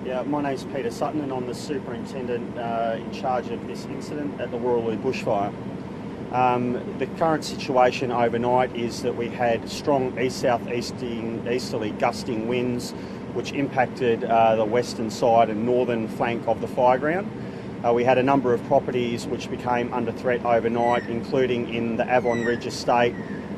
Yeah, my name's Peter Sutton and I'm the Superintendent in charge of this incident at the Wooroloo bushfire. The current situation overnight is that we had strong east-south-easterly gusting winds which impacted the western side and northern flank of the fireground. We had a number of properties which became under threat overnight, including in the Avon Ridge estate,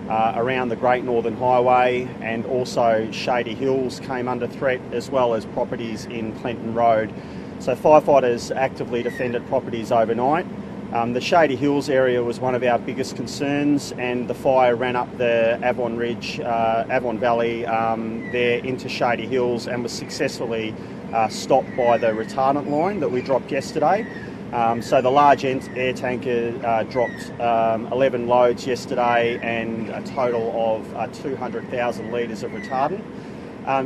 around the Great Northern Highway, and also Shady Hills came under threat, as well as properties in Clenton Road. So firefighters actively defended properties overnight. The Shady Hills area was one of our biggest concerns, and the fire ran up the Avon Ridge, Avon Valley there into Shady Hills, and was successfully stopped by the retardant line that we dropped yesterday. So the large air tanker dropped 11 loads yesterday and a total of 200,000 litres of retardant.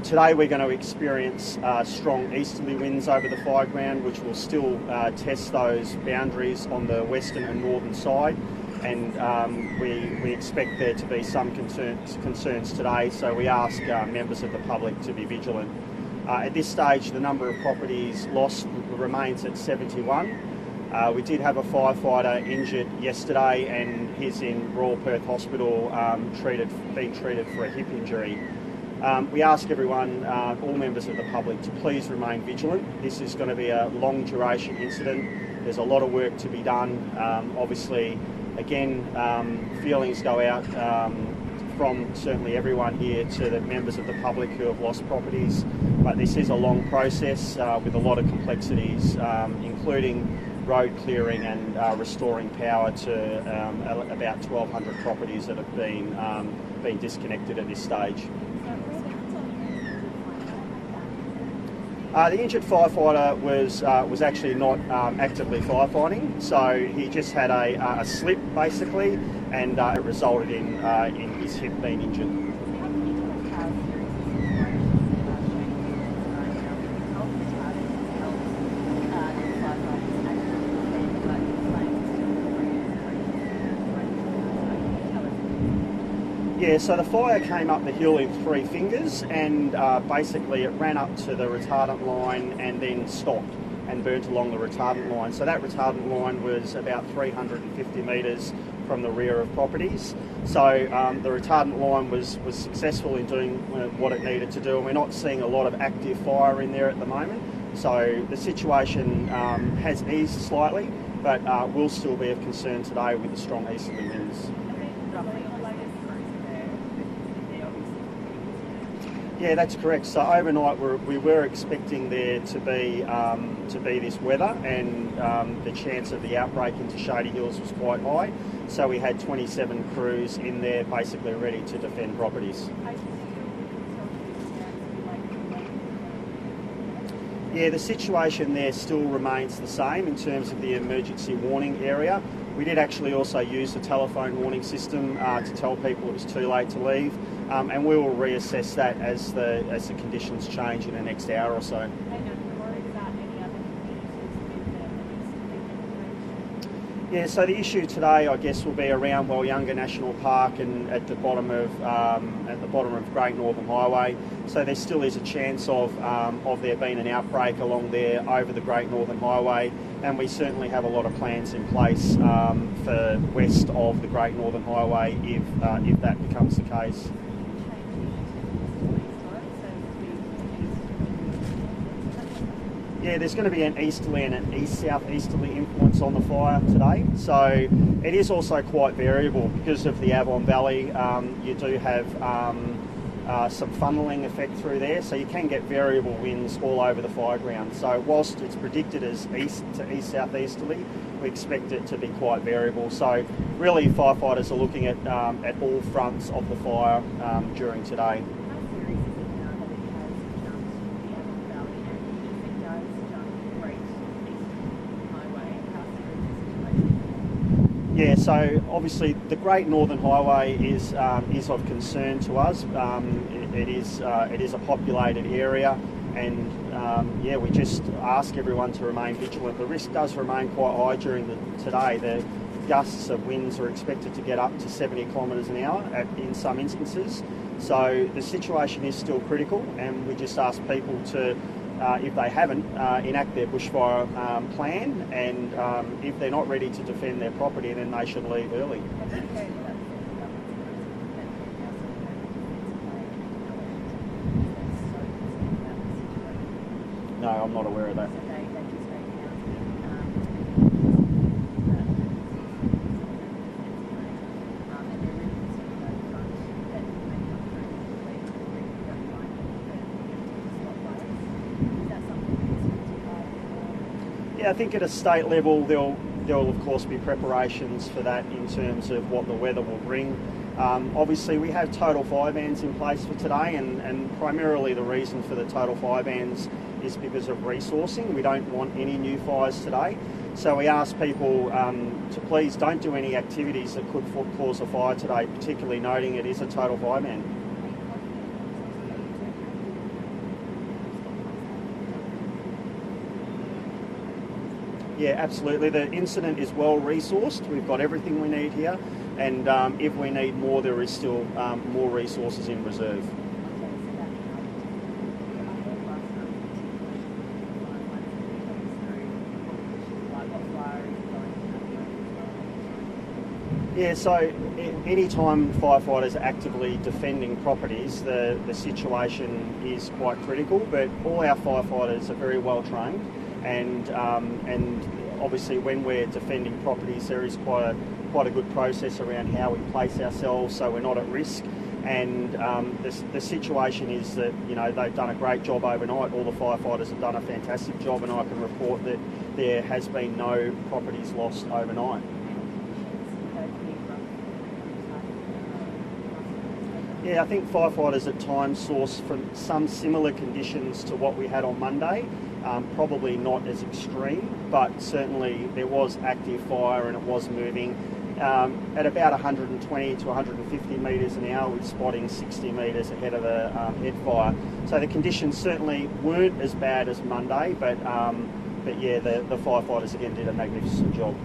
Today we're going to experience strong easterly winds over the fireground, which will still test those boundaries on the western and northern side, and we expect there to be some concerns today, so we ask members of the public to be vigilant. At this stage, the number of properties lost remains at 71. We did have a firefighter injured yesterday, and he's in Royal Perth Hospital being treated for a hip injury. We ask everyone, all members of the public, to please remain vigilant. This is going to be a long duration incident. There's a lot of work to be done. Obviously, again, feelings go out from certainly everyone here to the members of the public who have lost properties, but this is a long process with a lot of complexities, including road clearing and restoring power to about 1,200 properties that have been disconnected at this stage. The injured firefighter was actually not actively firefighting, so he just had a slip basically, and it resulted in his hip being injured. Yeah, so the fire came up the hill in 3 fingers, and basically it ran up to the retardant line and then stopped and burnt along the retardant line. So that retardant line was about 350 metres from the rear of properties. So the retardant line was successful in doing what it needed to do, and we're not seeing a lot of active fire in there at the moment. So the situation has eased slightly, but will still be of concern today with the strong easterly winds. Yeah, that's correct. So overnight we were expecting there to be this weather, and the chance of the outbreak into Shady Hills was quite high. So we had 27 crews in there basically ready to defend properties. Yeah, the situation there still remains the same in terms of the emergency warning area. We did actually also use the telephone warning system to tell people it was too late to leave, and we will reassess that as the conditions change in the next hour or so. Yeah, so the issue today, I guess, will be around Wooroloo National Park and at the bottom of Great Northern Highway. So there still is a chance of there being an outbreak along there over the Great Northern Highway, and we certainly have a lot of plans in place for west of the Great Northern Highway if that becomes the case. Yeah, there's going to be an easterly and an east-south-easterly influence on the fire today. So it is also quite variable because of the Avon Valley. You do have some funneling effect through there, so you can get variable winds all over the fireground. So whilst it's predicted as east to east-south-easterly, we expect it to be quite variable. So really firefighters are looking at all fronts of the fire during today. Yeah, so obviously the Great Northern Highway is of concern to us. It is a populated area, and yeah, we just ask everyone to remain vigilant. The risk does remain quite high during today. The gusts of winds are expected to get up to 70 kilometres an hour in some instances. So the situation is still critical, and we just ask people to if they haven't, enact their bushfire plan, and if they're not ready to defend their property, then they should leave early. No, I'm not aware of that. Yeah, I think at a state level there'll of course be preparations for that in terms of what the weather will bring. Obviously we have total fire bans in place for today, and primarily the reason for the total fire bans is because of resourcing. We don't want any new fires today, so we ask people to please don't do any activities that could cause a fire today, particularly noting it is a total fire ban. Yeah, absolutely. The incident is well resourced. We've got everything we need here, and if we need more, there is still more resources in reserve. Yeah, so any time firefighters are actively defending properties, the situation is quite critical, but all our firefighters are very well trained, and obviously when we're defending properties there is quite a good process around how we place ourselves so we're not at risk, and the situation is that, you know, they've done a great job overnight. All the firefighters have done a fantastic job, and I can report that there has been no properties lost overnight. Yeah, I think firefighters at times source from some similar conditions to what we had on Monday. Probably not as extreme, but certainly there was active fire and it was moving at about 120 to 150 metres an hour, with spotting 60 metres ahead of the head fire. So the conditions certainly weren't as bad as Monday, but yeah, the firefighters again did a magnificent job.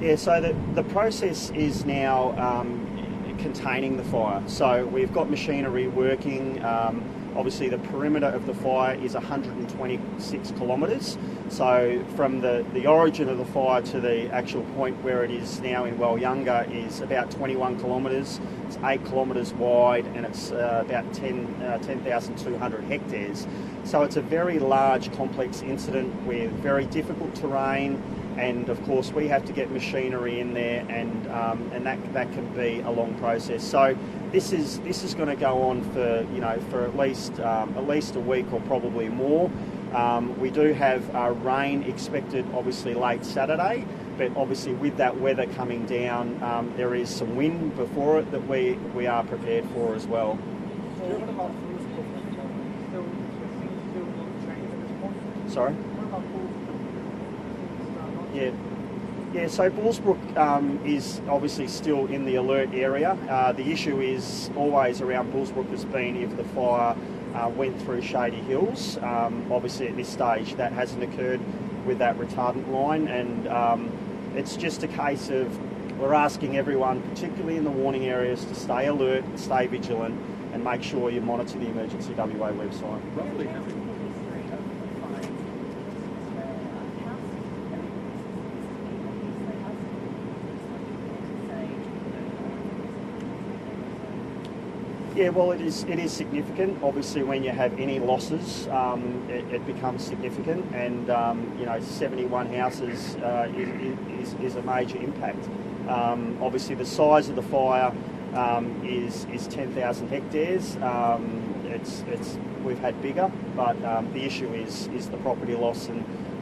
Yeah, so the process is now containing the fire. So we've got machinery working. Obviously the perimeter of the fire is 126 kilometres. So from the origin of the fire to the actual point where it is now in Wellyunga is about 21 kilometres. It's 8 kilometres wide, and it's about 10,200 hectares. So it's a very large, complex incident with very difficult terrain. And of course we have to get machinery in there, and that can be a long process. So this is going to go on for, you know, for at least a week or probably more. We do have rain expected obviously late Saturday, but obviously with that weather coming down, there is some wind before it that we are prepared for as well. Sorry? Yeah. So Bullsbrook is obviously still in the alert area. The issue is always around Bullsbrook has been if the fire went through Shady Hills. Obviously at this stage that hasn't occurred with that retardant line, and it's just a case of we're asking everyone, particularly in the warning areas, to stay alert, stay vigilant, and make sure you monitor the Emergency WA website. Roughly how many? Yeah, well, it is significant. Obviously, when you have any losses, it becomes significant, and you know, 71 houses is a major impact. Obviously, the size of the fire is 10,000 hectares. We've had bigger, but the issue is the property loss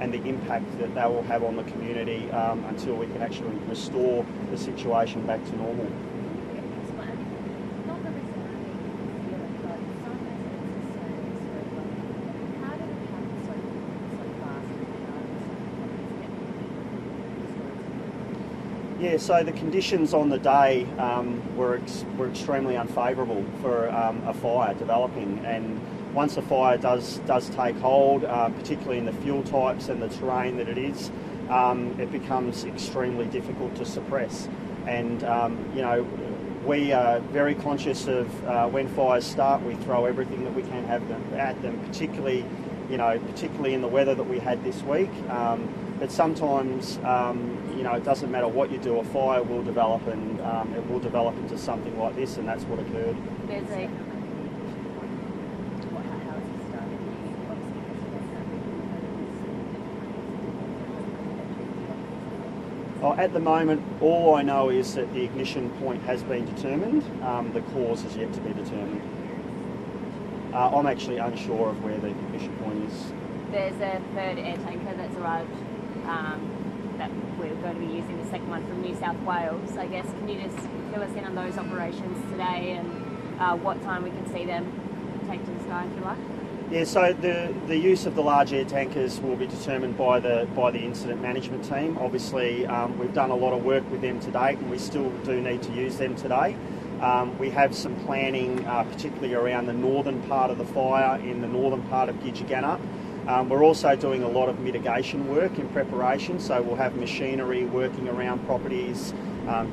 and the impact that they will have on the community until we can actually restore the situation back to normal. Yeah, so the conditions on the day were extremely unfavourable for a fire developing, and once a fire does take hold, particularly in the fuel types and the terrain that it is, it becomes extremely difficult to suppress. And you know, We are very conscious of when fires start, we throw everything that we can have at them, particularly in the weather that we had this week. But sometimes, it doesn't matter what you do, a fire will develop, and it will develop into something like this, and that's what occurred. At the moment, all I know is that the ignition point has been determined. The cause is yet to be determined. I'm actually unsure of where the ignition point is. There's a third air tanker that's arrived that we're going to be using, the second one from New South Wales. I guess, can you just fill us in on those operations today and what time we can see them take to the sky, if you like? Yeah, so the use of the large air tankers will be determined by the incident management team. Obviously, we've done a lot of work with them to date, and we still do need to use them today. We have some planning, particularly around the northern part of the fire in the northern part of Gidgagana. We're also doing a lot of mitigation work in preparation, so we'll have machinery working around properties,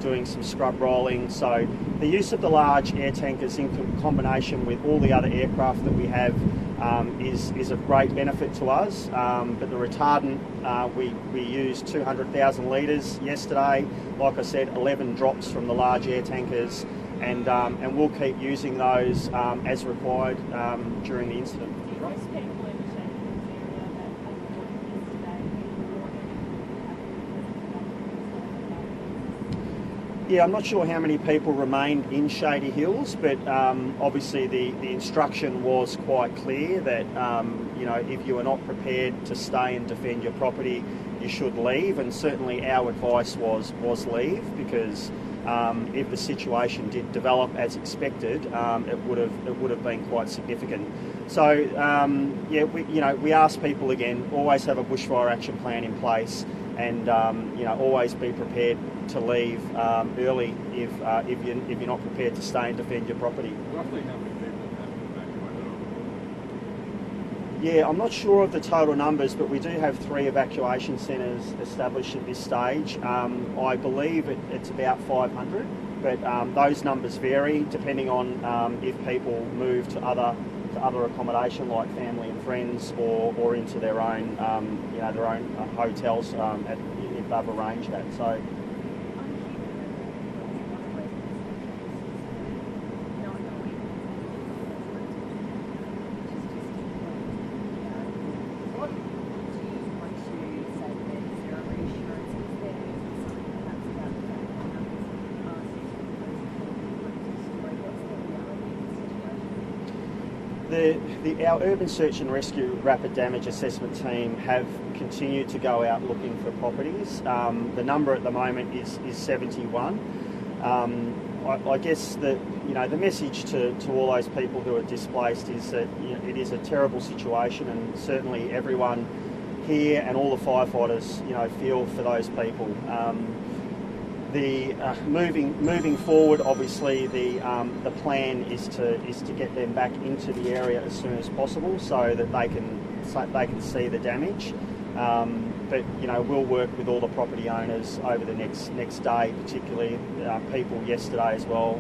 doing some scrub rolling. So the use of the large air tankers in combination with all the other aircraft that we have is of great benefit to us. But the retardant, we used 200,000 litres yesterday. Like I said, 11 drops from the large air tankers, and we'll keep using those as required during the incident. Yeah, I'm not sure how many people remained in Shady Hills, but obviously the instruction was quite clear that if you are not prepared to stay and defend your property, you should leave. And certainly our advice was leave, because if the situation did develop as expected, it would have been quite significant. So we ask people again, always have a bushfire action plan in place, and always be prepared to leave early if you're not prepared to stay and defend your property. Roughly how many people have evacuated? Yeah, I'm not sure of the total numbers, but we do have 3 evacuation centres established at this stage. I believe it's about 500, but those numbers vary depending on if people move to other accommodation like family and friends, or into their own hotels if they've arranged that. So. Our Urban Search and Rescue Rapid Damage Assessment team have continued to go out looking for properties. The number at the moment is 71. I guess that the message to all those people who are displaced is that it is a terrible situation, and certainly everyone here and all the firefighters feel for those people. Moving forward, obviously the plan is to get them back into the area as soon as possible, so that they can see the damage. But we'll work with all the property owners over the next day, particularly people yesterday as well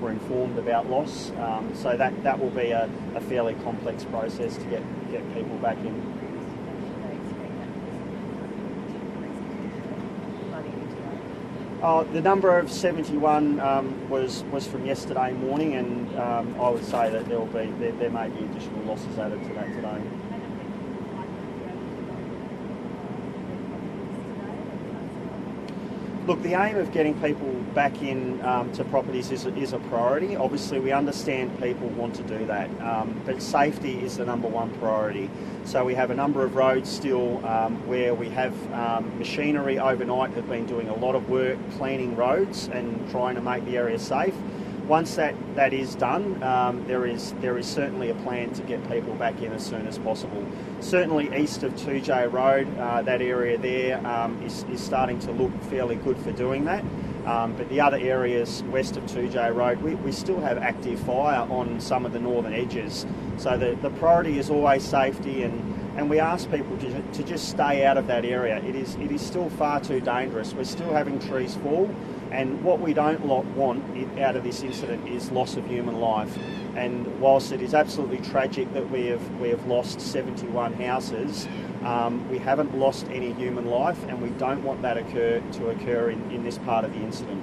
were informed about loss. So that will be a fairly complex process to get people back in. The number of 71 was from yesterday morning, and I would say that there may be additional losses added to that today. Look, the aim of getting people back in to properties is a priority. Obviously, we understand people want to do that, but safety is the number one priority. So we have a number of roads still where we have machinery overnight have been doing a lot of work cleaning roads and trying to make the area safe. Once that is done, there is certainly a plan to get people back in as soon as possible. Certainly east of 2J Road, that area there is starting to look fairly good for doing that. But the other areas west of 2J Road, we still have active fire on some of the northern edges. So the priority is always safety, and we ask people to just stay out of that area. It is still far too dangerous. We're still having trees fall, and what we don't want out of this incident is loss of human life. And whilst it is absolutely tragic that we have lost 71 houses, we haven't lost any human life, and we don't want that to occur in this part of the incident.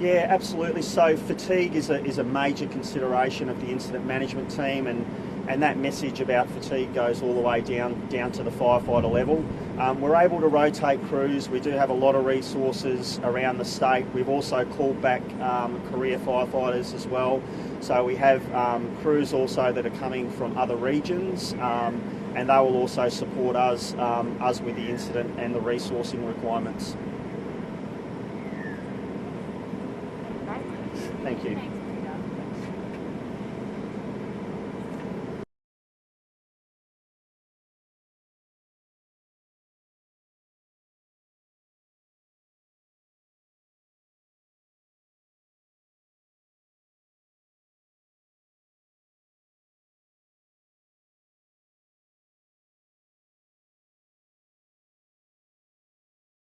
Yeah, absolutely. So fatigue is a major consideration of the incident management team, and that message about fatigue goes all the way down to the firefighter level. We're able to rotate crews. We do have a lot of resources around the state. We've also called back career firefighters as well. So we have crews also that are coming from other regions, and they will also support us with the incident and the resourcing requirements. Thank you.